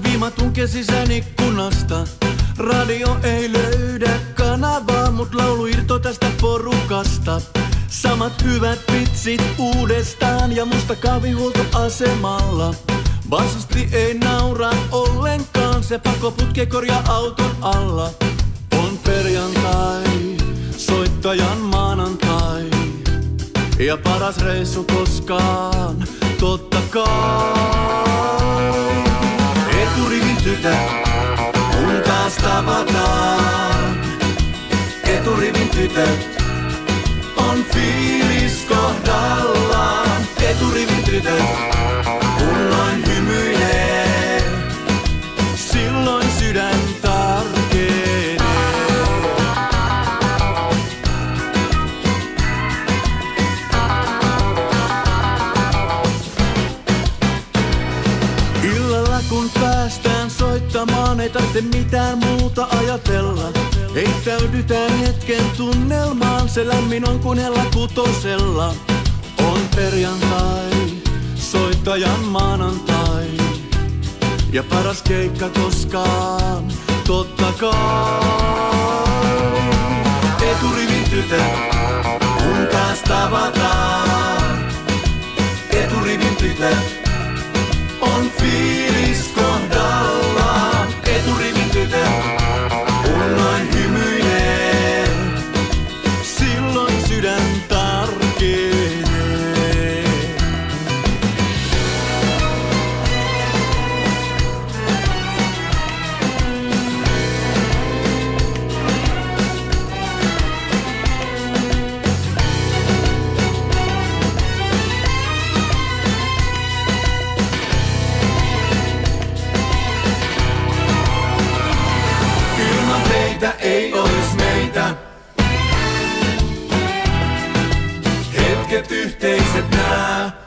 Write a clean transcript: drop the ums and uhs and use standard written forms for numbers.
Viima tunkee sisään ikkunasta. Radio ei löydä kanavaa, mut laulu irto tästä porukasta. Samat hyvät vitsit uudestaan ja musta kahvihuoltoasemalla. Bassusti ei naura ollenkaan, se pakoputke korjaa auton alla. On perjantai, soittajan maanantai ja paras reissu koskaan, totta kai. Eturivin tytöt, kun taas tavataan. Eturivin tytöt, on fiilis kohdallaan. Eturivin tytöt, kun noin hymyilee, silloin sydän tarkenee. Illalla kun päästään soittamaan, ei tarvitse mitään muuta ajatella. Heittäydytään hetken tunnelmaan, se lämmin on kuin hella kutosella. On perjantai, soittajan maanantai ja paras keikka koskaan, totta kai. Eturivin tytöt, kun taas tavataan. Eturivin tytöt, on fiilis kohdallaan. Eturivin tytöt, kun noin hymyilee, silloin sydän tarkenee. Ei ois meitä. Hetket yhteiset nää.